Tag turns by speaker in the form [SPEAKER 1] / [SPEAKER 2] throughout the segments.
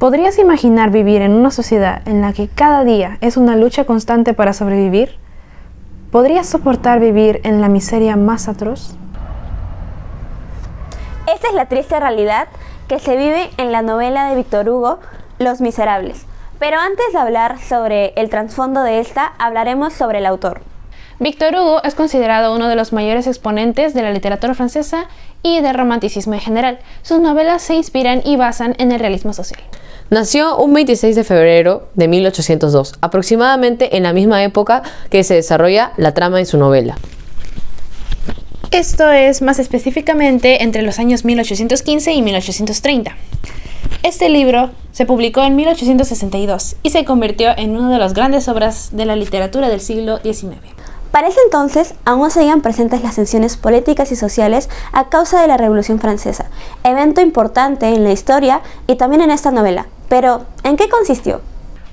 [SPEAKER 1] ¿Podrías imaginar vivir en una sociedad en la que cada día es una lucha constante para sobrevivir? ¿Podrías soportar vivir en la miseria más atroz?
[SPEAKER 2] Esta es la triste realidad que se vive en la novela de Víctor Hugo, Los Miserables. Pero antes de hablar sobre el trasfondo de esta, hablaremos sobre el autor.
[SPEAKER 1] Víctor Hugo es considerado uno de los mayores exponentes de la literatura francesa y del romanticismo en general. Sus novelas se inspiran y basan en el realismo social.
[SPEAKER 3] Nació un 26 de febrero de 1802, aproximadamente en la misma época que se desarrolla la trama en su novela.
[SPEAKER 1] Esto es más específicamente entre los años 1815 y 1830. Este libro se publicó en 1862 y se convirtió en una de las grandes obras de la literatura del siglo XIX.
[SPEAKER 2] Para ese entonces, aún seguían presentes las tensiones políticas y sociales a causa de la Revolución Francesa, evento importante en la historia y también en esta novela. Pero, ¿en qué consistió?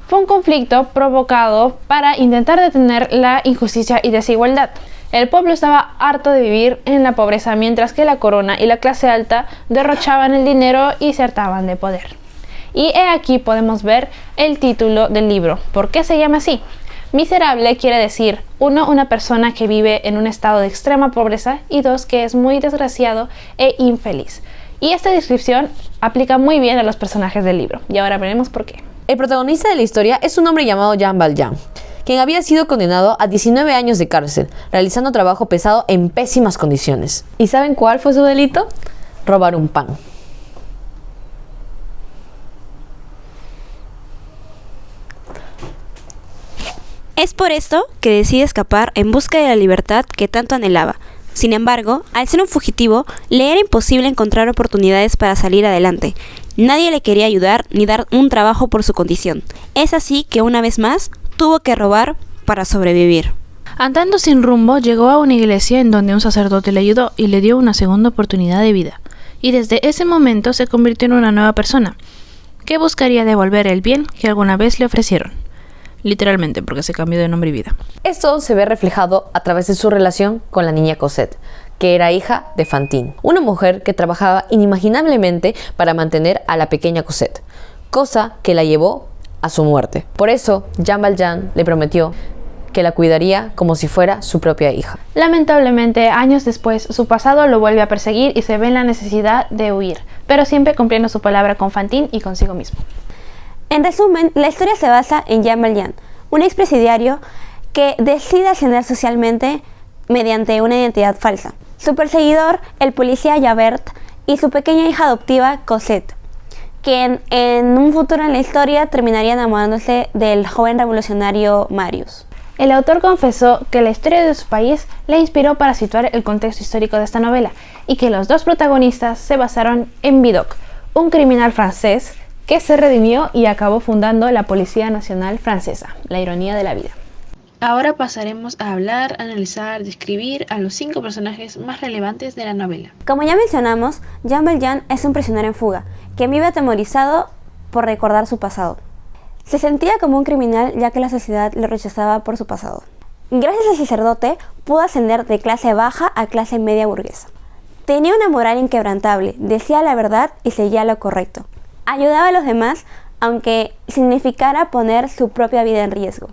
[SPEAKER 1] Fue un conflicto provocado para intentar detener la injusticia y desigualdad. El pueblo estaba harto de vivir en la pobreza, mientras que la corona y la clase alta derrochaban el dinero y se hartaban de poder. Y aquí podemos ver el título del libro. ¿Por qué se llama así? Miserable quiere decir, 1, una persona que vive en un estado de extrema pobreza, y 2, que es muy desgraciado e infeliz. Y esta descripción aplica muy bien a los personajes del libro, y ahora veremos por qué.
[SPEAKER 3] El protagonista de la historia es un hombre llamado Jean Valjean, quien había sido condenado a 19 años de cárcel, realizando trabajo pesado en pésimas condiciones. ¿Y saben cuál fue su delito? Robar un pan.
[SPEAKER 2] Es por esto que decide escapar en busca de la libertad que tanto anhelaba. Sin embargo, al ser un fugitivo, le era imposible encontrar oportunidades para salir adelante. Nadie le quería ayudar ni dar un trabajo por su condición. Es así que una vez más, tuvo que robar para sobrevivir.
[SPEAKER 1] Andando sin rumbo, llegó a una iglesia en donde un sacerdote le ayudó y le dio una segunda oportunidad de vida. Y desde ese momento se convirtió en una nueva persona, que buscaría devolver el bien que alguna vez le ofrecieron. Literalmente, porque se cambió de nombre y vida.
[SPEAKER 3] Esto se ve reflejado a través de su relación con la niña Cosette, que era hija de Fantine, una mujer que trabajaba inimaginablemente para mantener a la pequeña Cosette, cosa que la llevó a su muerte. Por eso, Jean Valjean le prometió que la cuidaría como si fuera su propia hija.
[SPEAKER 1] Lamentablemente, años después, su pasado lo vuelve a perseguir y se ve en la necesidad de huir, pero siempre cumpliendo su palabra con Fantine y consigo mismo.
[SPEAKER 2] En resumen, la historia se basa en Jean Valjean, un expresidiario que decide ascender socialmente mediante una identidad falsa. Su perseguidor, el policía Javert, y su pequeña hija adoptiva, Cosette, quien en un futuro en la historia terminaría enamorándose del joven revolucionario Marius.
[SPEAKER 1] El autor confesó que la historia de su país le inspiró para situar el contexto histórico de esta novela y que los dos protagonistas se basaron en Vidocq, un criminal francés que se redimió y acabó fundando la Policía Nacional Francesa, la ironía de la vida. Ahora pasaremos a hablar, analizar, describir a los 5 personajes más relevantes de la novela.
[SPEAKER 2] Como ya mencionamos, Jean Valjean es un prisionero en fuga, que vive atemorizado por recordar su pasado. Se sentía como un criminal ya que la sociedad lo rechazaba por su pasado. Gracias al sacerdote, pudo ascender de clase baja a clase media burguesa. Tenía una moral inquebrantable, decía la verdad y seguía lo correcto. Ayudaba a los demás, aunque significara poner su propia vida en riesgo.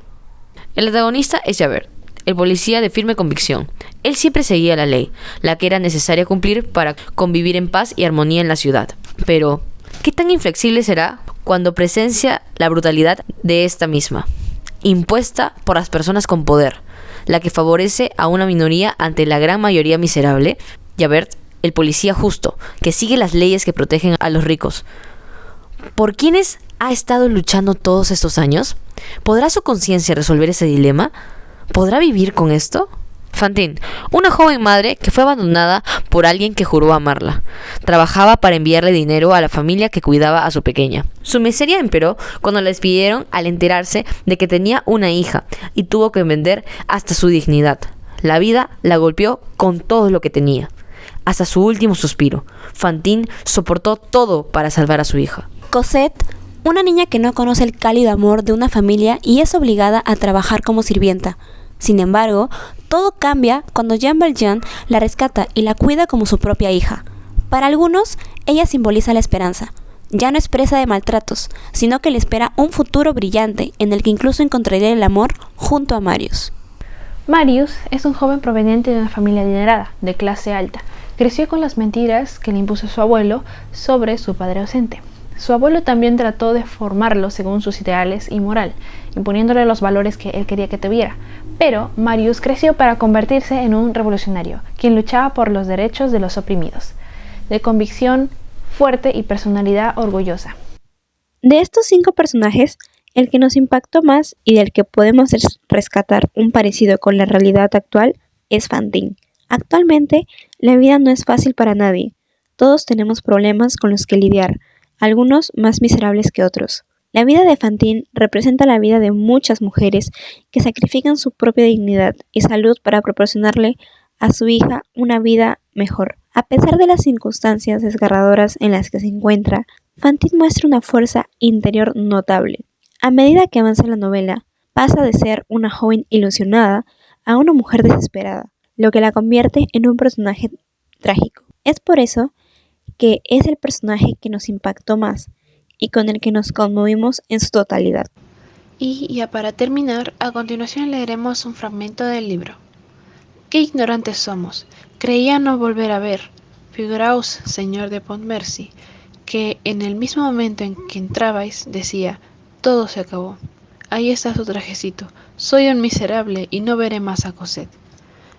[SPEAKER 3] El antagonista es Javert, el policía de firme convicción. Él siempre seguía la ley, la que era necesaria cumplir para convivir en paz y armonía en la ciudad. Pero, ¿qué tan inflexible será cuando presencia la brutalidad de esta misma, impuesta por las personas con poder, la que favorece a una minoría ante la gran mayoría miserable? Javert, el policía justo, que sigue las leyes que protegen a los ricos. ¿Por quiénes ha estado luchando todos estos años? ¿Podrá su conciencia resolver ese dilema? ¿Podrá vivir con esto? Fantine, una joven madre que fue abandonada por alguien que juró amarla. Trabajaba para enviarle dinero a la familia que cuidaba a su pequeña. Su miseria empeoró cuando la despidieron al enterarse de que tenía una hija y tuvo que vender hasta su dignidad. La vida la golpeó con todo lo que tenía. Hasta su último suspiro, Fantine soportó todo para salvar a su hija.
[SPEAKER 2] Cosette, una niña que no conoce el cálido amor de una familia y es obligada a trabajar como sirvienta. Sin embargo, todo cambia cuando Jean Valjean la rescata y la cuida como su propia hija. Para algunos, ella simboliza la esperanza. ya no es presa de maltratos, sino que le espera un futuro brillante en el que incluso encontraría el amor junto a Marius.
[SPEAKER 1] Marius es un joven proveniente de una familia adinerada, de clase alta. Creció con las mentiras que le impuso su abuelo sobre su padre ausente. Su abuelo también trató de formarlo según sus ideales y moral, imponiéndole los valores que él quería que tuviera. Pero Marius creció para convertirse en un revolucionario, quien luchaba por los derechos de los oprimidos, de convicción fuerte y personalidad orgullosa.
[SPEAKER 2] De estos 5 personajes, el que nos impactó más y del que podemos rescatar un parecido con la realidad actual es Fantine. Actualmente, la vida no es fácil para nadie. Todos tenemos problemas con los que lidiar, algunos más miserables que otros. La vida de Fantine representa la vida de muchas mujeres que sacrifican su propia dignidad y salud para proporcionarle a su hija una vida mejor. A pesar de las circunstancias desgarradoras en las que se encuentra, Fantine muestra una fuerza interior notable. A medida que avanza la novela, pasa de ser una joven ilusionada a una mujer desesperada, lo que la convierte en un personaje trágico. Es por eso que es el personaje que nos impactó más y con el que nos conmovimos en su totalidad.
[SPEAKER 1] Y ya para terminar, a continuación leeremos un fragmento del libro. ¡Qué ignorantes somos! Creía no volver a ver. Figuraos, señor de Pontmercy, que en el mismo momento en que entrabais, decía, todo se acabó. Ahí está su trajecito. Soy un miserable y no veré más a Cosette.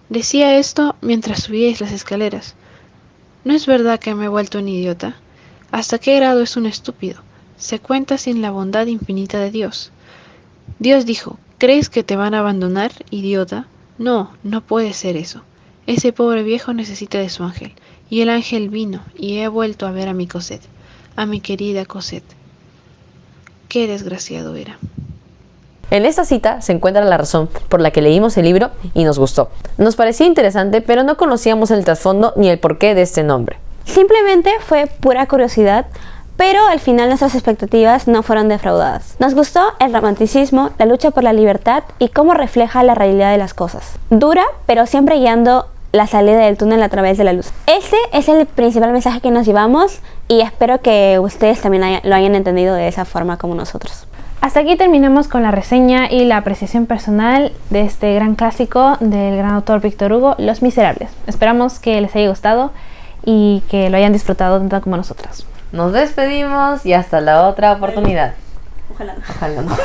[SPEAKER 1] Decía esto mientras subíais las escaleras. ¿No es verdad que me he vuelto un idiota? ¿Hasta qué grado es un estúpido? Se cuenta sin la bondad infinita de Dios. Dios dijo, ¿crees que te van a abandonar, idiota? No, no puede ser eso. Ese pobre viejo necesita de su ángel. Y el ángel vino, y he vuelto a ver a mi Cosette, a mi querida Cosette. Qué desgraciado era.
[SPEAKER 3] En esta cita se encuentra la razón por la que leímos el libro y nos gustó. Nos parecía interesante, pero no conocíamos el trasfondo ni el porqué de este nombre.
[SPEAKER 2] Simplemente fue pura curiosidad, pero al final nuestras expectativas no fueron defraudadas. Nos gustó el romanticismo, la lucha por la libertad y cómo refleja la realidad de las cosas. Dura, pero siempre guiando la salida del túnel a través de la luz. Este es el principal mensaje que nos llevamos y espero que ustedes también lo hayan entendido de esa forma como nosotros.
[SPEAKER 1] Hasta aquí terminamos con la reseña y la apreciación personal de este gran clásico del gran autor Víctor Hugo, Los Miserables. Esperamos que les haya gustado y que lo hayan disfrutado tanto como nosotros.
[SPEAKER 3] Nos despedimos y hasta la otra oportunidad.
[SPEAKER 2] Ojalá.
[SPEAKER 3] Ojalá no.